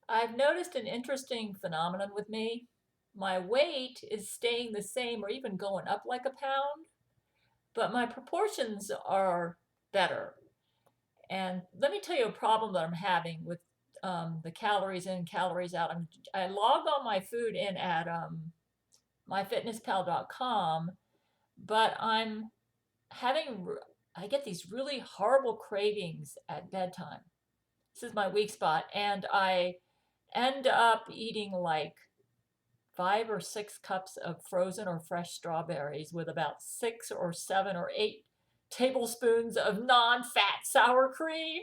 I've noticed an interesting phenomenon with me. My weight is staying the same or even going up like a pound, but my proportions are better. And let me tell you a problem that I'm having with the calories in, calories out. I log all my food in at myfitnesspal.com, but having, I get these really horrible cravings at bedtime. This is my weak spot. And I end up eating like 5 or 6 cups of frozen or fresh strawberries with about 6 or 7 or 8 tablespoons of non-fat sour cream.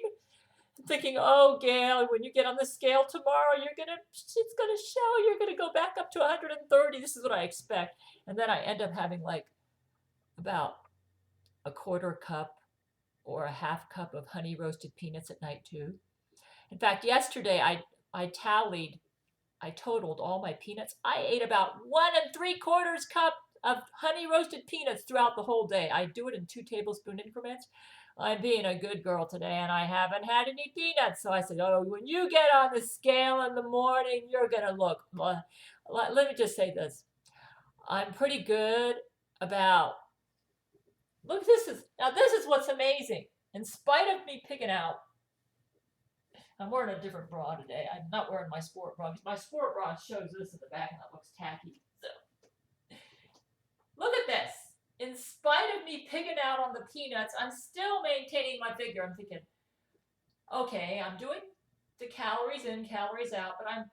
Thinking, oh, Gail, when you get on the scale tomorrow, it's gonna show you're gonna go back up to 130. This is what I expect, and then I end up having like about a quarter cup or a half cup of honey roasted peanuts at night too. In fact, yesterday I tallied, I totaled all my peanuts. I ate about 1 3/4 cup of honey roasted peanuts throughout the whole day. I do it in 2 tablespoon increments. I'm being a good girl today and I haven't had any peanuts. So I said, oh, when you get on the scale in the morning, you're going to look. Let me just say this. I'm pretty good about, look, this is what's amazing. In spite of me picking out, I'm wearing a different bra today. I'm not wearing my sport bra because my sport bra shows this in the back and that looks tacky. So look at this. In spite of me picking out on the peanuts, I'm still maintaining my figure. I'm thinking, okay, I'm doing the calories in, calories out, but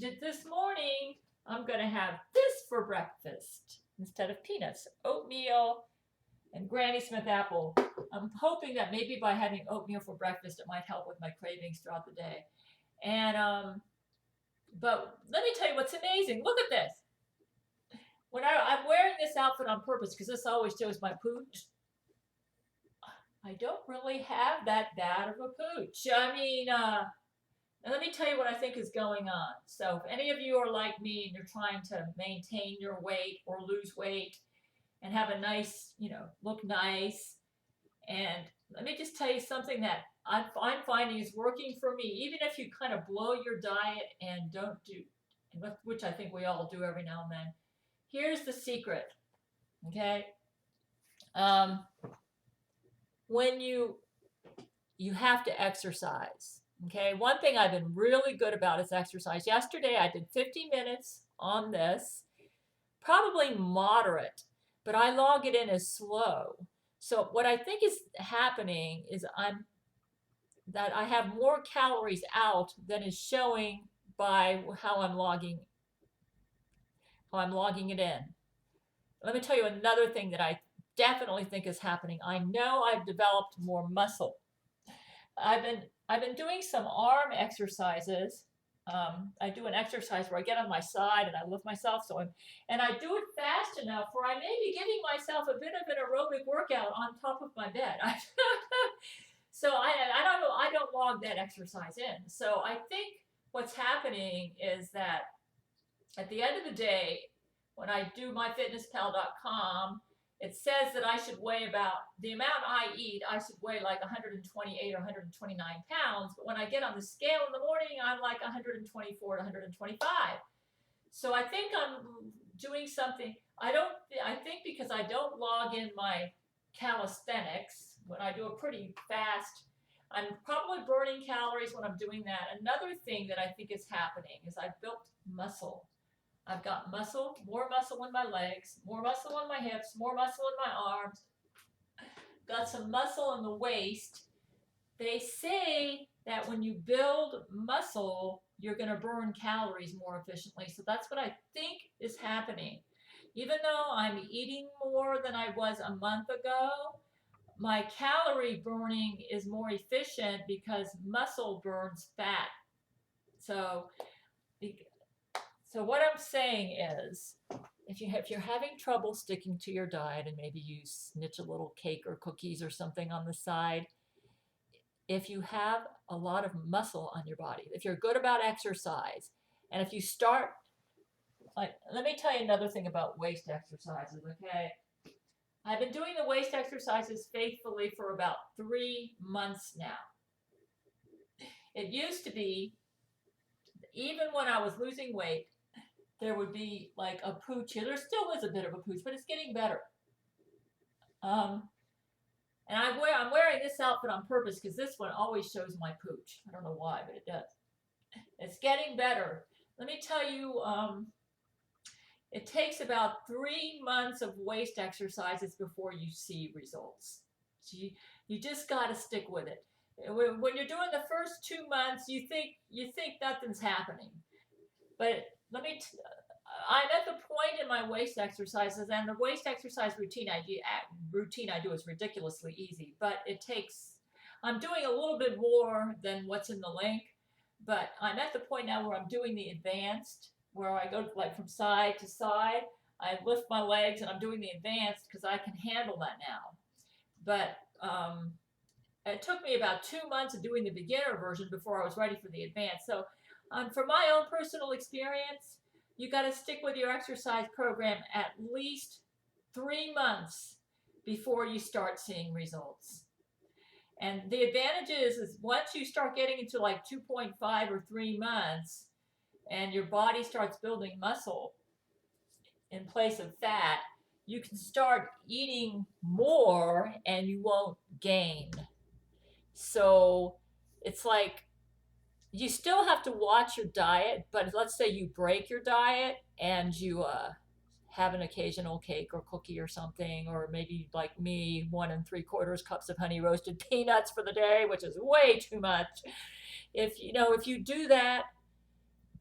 this morning, I'm going to have this for breakfast instead of peanuts, oatmeal and Granny Smith apple. I'm hoping that maybe by having oatmeal for breakfast, it might help with my cravings throughout the day. And, but let me tell you what's amazing. Look at this. I'm wearing this outfit on purpose because this always shows my pooch. I don't really have that bad of a pooch. I mean, and let me tell you what I think is going on. So if any of you are like me and you're trying to maintain your weight or lose weight and have a nice, look nice, and let me just tell you something that I'm finding is working for me. Even if you kind of blow your diet and don't do, which I think we all do every now and then. Here's the secret, okay? When you have to exercise. Okay, one thing I've been really good about is exercise. Yesterday I did 50 minutes on this, probably moderate, but I log it in as slow. So what I think is happening is that I have more calories out than is showing by how I'm logging it in. Let me tell you another thing that I definitely think is happening. I know I've developed more muscle. I've been doing some arm exercises. I do an exercise where I get on my side and I lift myself. And I do it fast enough where I may be giving myself a bit of an aerobic workout on top of my bed. So I don't know. I don't log that exercise in. So I think what's happening is that at the end of the day, when I do myfitnesspal.com, it says that I should weigh about the amount I eat. I should weigh like 128 or 129 pounds. But when I get on the scale in the morning, I'm like 124 to 125. So I think I'm doing something. I think because I don't log in my calisthenics when I do a pretty fast, I'm probably burning calories when I'm doing that. Another thing that I think is happening is I've built muscle. I've got muscle, more muscle in my legs, more muscle in my hips, more muscle in my arms, got some muscle in the waist. They say that when you build muscle, you're going to burn calories more efficiently. So that's what I think is happening. Even though I'm eating more than I was a month ago, my calorie burning is more efficient because muscle burns fat. So what I'm saying is, if you're having trouble sticking to your diet and maybe you snitch a little cake or cookies or something on the side, if you have a lot of muscle on your body, if you're good about exercise, and if you start, like, let me tell you another thing about waist exercises, okay? I've been doing the waist exercises faithfully for about 3 months now. It used to be even when I was losing weight, there would be like a pooch here. There still is a bit of a pooch, but it's getting better. Um, and I'm wearing this outfit on purpose because this one always shows my pooch. I don't know why, but it does. It's getting better. Let me tell you, it takes about 3 months of waist exercises before you see results. So you just got to stick with it. When you're doing the first 2 months, you think nothing's happening, but I'm at the point in my waist exercises, and the waist exercise routine I do is ridiculously easy, but I'm doing a little bit more than what's in the link, but I'm at the point now where I'm doing the advanced, where I go like from side to side. I lift my legs and I'm doing the advanced because I can handle that now. But it took me about 2 months of doing the beginner version before I was ready for the advanced. So from my own personal experience, you got to stick with your exercise program at least 3 months before you start seeing results. And the advantage is once you start getting into like 2.5 or 3 months and your body starts building muscle in place of fat, you can start eating more and you won't gain. So it's like you still have to watch your diet, but let's say you break your diet and you have an occasional cake or cookie or something, or maybe like me, 1 3/4 cups of honey roasted peanuts for the day, which is way too much. If you do that,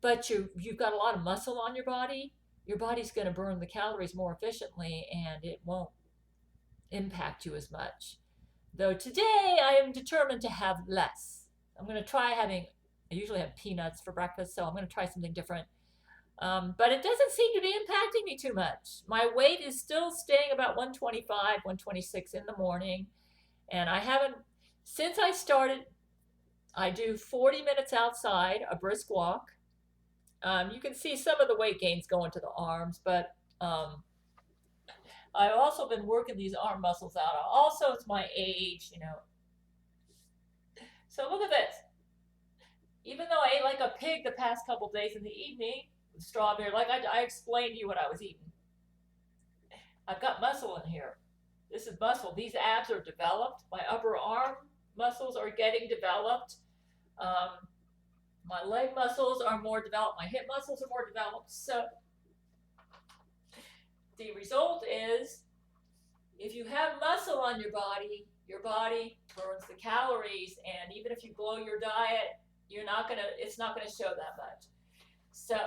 but you've got a lot of muscle on your body's going to burn the calories more efficiently, and it won't impact you as much. Though today I am determined to have less. I'm going to try having. I usually have peanuts for breakfast, so I'm going to try something different. But it doesn't seem to be impacting me too much. My weight is still staying about 125, 126 in the morning. And I haven't, since I started, I do 40 minutes outside, a brisk walk. You can see some of the weight gains going to the arms, but I've also been working these arm muscles out. Also, it's my age, So look at this. Even though I ate like a pig the past couple days in the evening, with strawberry, like I explained to you what I was eating. I've got muscle in here. This is muscle. These abs are developed. My upper arm muscles are getting developed. My leg muscles are more developed. My hip muscles are more developed. So the result is, if you have muscle on your body burns the calories, and even if you blow your diet, it's not gonna show that much. So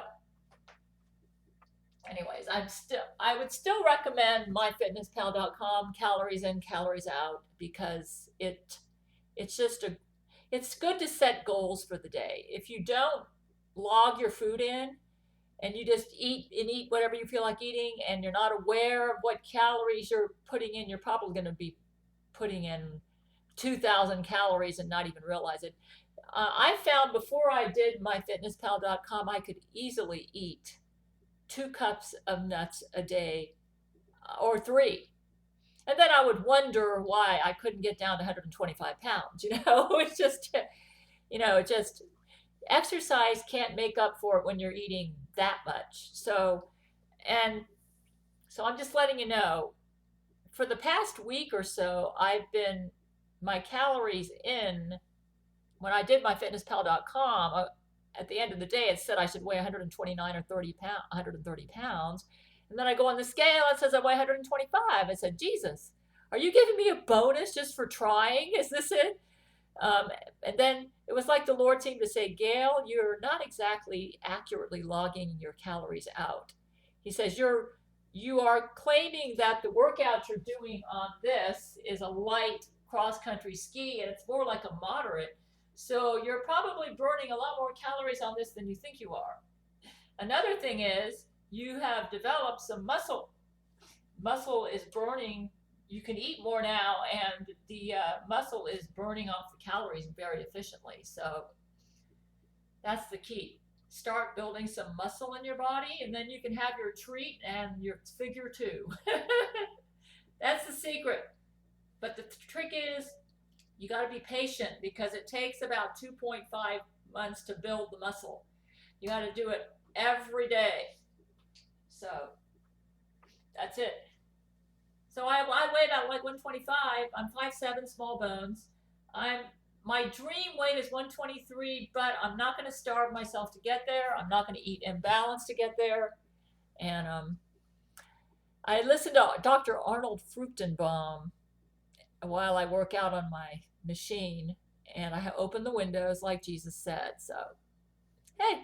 anyways, I would still recommend myfitnesspal.com, calories in, calories out, because it's good to set goals for the day. If you don't log your food in and you just eat whatever you feel like eating, and you're not aware of what calories you're putting in, you're probably going to be putting in 2,000 calories and not even realize it. I found before I did myfitnesspal.com, I could easily eat 2 cups of nuts a day, or 3. And then I would wonder why I couldn't get down to 125 pounds. It's just exercise can't make up for it when you're eating that much. So I'm just letting you know, for the past week or so, my calories in, when I did myfitnesspal.com, at the end of the day, it said I should weigh 129 or 130 pounds. And then I go on the scale, it says I weigh 125. I said, Jesus, are you giving me a bonus just for trying? Is this it? And then it was like the Lord seemed to say, Gail, you're not exactly accurately logging your calories out. He says, you are claiming that the workout you're doing on this is a light cross-country ski, and it's more like a moderate. So you're probably burning a lot more calories on this than you think you are. Another thing is, you have developed some muscle. Muscle is burning. You can eat more now, and the muscle is burning off the calories very efficiently. So that's the key. Start building some muscle in your body, and then you can have your treat and your figure 2. That's the secret. But the trick is, you got to be patient, because it takes about 2.5 months to build the muscle. You got to do it every day. So that's it. So I weigh about like 125. I'm 5'7", small bones. My dream weight is 123, but I'm not going to starve myself to get there. I'm not going to eat imbalanced to get there. And I listen to Dr. Arnold Fruchtenbaum while I work out on my machine, and I open the windows like Jesus said. So, hey,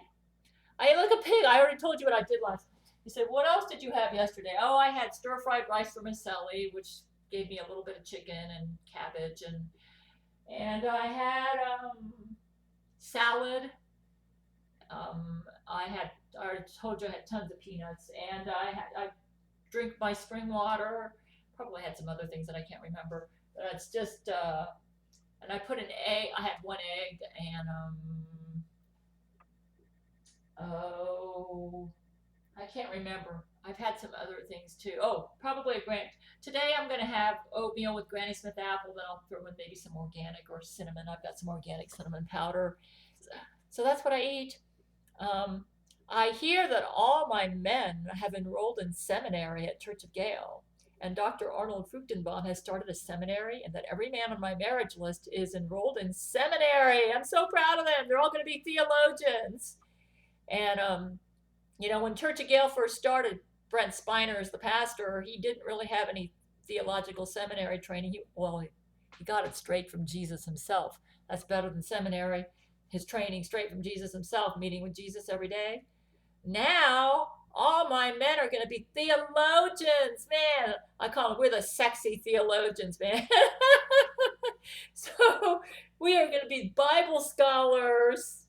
I eat like a pig. I already told you what I did last. He said, "What else did you have yesterday?" "Oh, I had stir-fried rice vermicelli, which gave me a little bit of chicken and cabbage, and I had salad. I told you I had tons of peanuts, and I drink my spring water. Probably had some other things that I can't remember. But it's just and I put an egg. I had one egg and oh, I can't remember. I've had some other things too. Oh, probably a gran. Today I'm gonna have oatmeal with Granny Smith apple. Then I'll throw in maybe some organic or cinnamon. I've got some organic cinnamon powder. So that's what I eat. I hear that all my men have enrolled in seminary at Church of Gail, and Dr. Arnold Fruchtenbaum has started a seminary, and that every man on my marriage list is enrolled in seminary. I'm so proud of them. They're all going to be theologians. And when Church of Gail first started, Brent Spiner is the pastor. He didn't really have any theological seminary training. He got it straight from Jesus himself. That's better than seminary. His training straight from Jesus himself, meeting with Jesus every day. Now, all my men are going to be theologians, man. I call them, we're the sexy theologians, man. So we are going to be Bible scholars.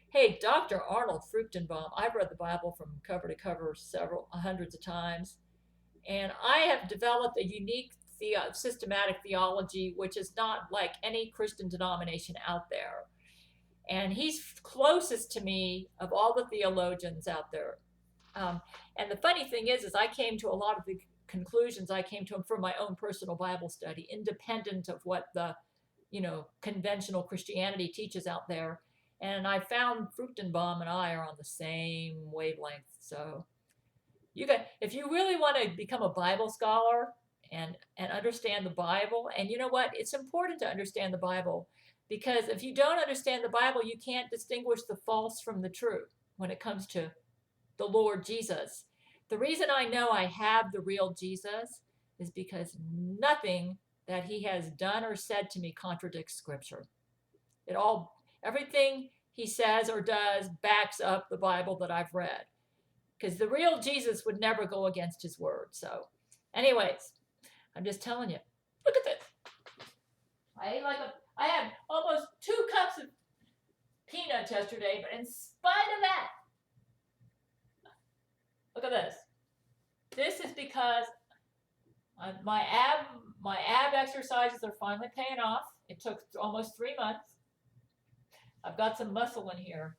Hey, Dr. Arnold Fruchtenbaum, I've read the Bible from cover to cover hundreds of times, and I have developed a unique systematic theology, which is not like any Christian denomination out there. And he's closest to me of all the theologians out there. And the funny thing is I came to a lot of the conclusions I came to him from my own personal Bible study, independent of what the conventional Christianity teaches out there. And I found Fruchtenbaum and I are on the same wavelength. So if you really want to become a Bible scholar and understand the Bible, and you know what, it's important to understand the Bible, because if you don't understand the Bible, you can't distinguish the false from the true when it comes to the Lord Jesus. The reason I know I have the real Jesus is because nothing that he has done or said to me contradicts Scripture. Everything he says or does backs up the Bible that I've read, because the real Jesus would never go against his word. So anyways, I'm just telling you, look at this. I had almost 2 cups of peanuts yesterday, but in spite of that, look at this. This is because my ab exercises are finally paying off. It took almost 3 months. I've got some muscle in here,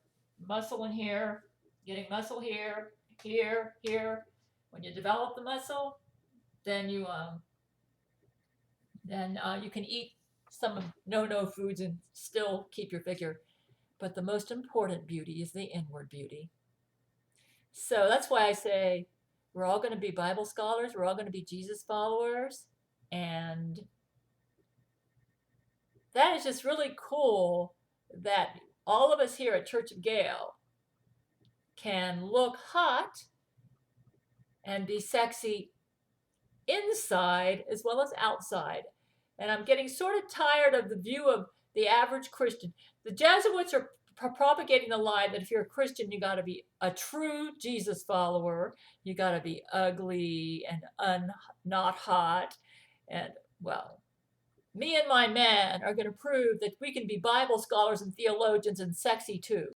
getting muscle here, here. When you develop the muscle, then you can eat some no foods and still keep your figure. But the most important beauty is the inward beauty. So that's why I say we're all going to be Bible scholars. We're all going to be Jesus followers. And that is just really cool that all of us here at Church of Gail can look hot and be sexy inside as well as outside. And I'm getting sort of tired of the view of the average Christian. The Jesuits are propagating the lie that if you're a Christian, you got to be a true Jesus follower. You got to be ugly and not hot. And well, me and my men are going to prove that we can be Bible scholars and theologians and sexy too.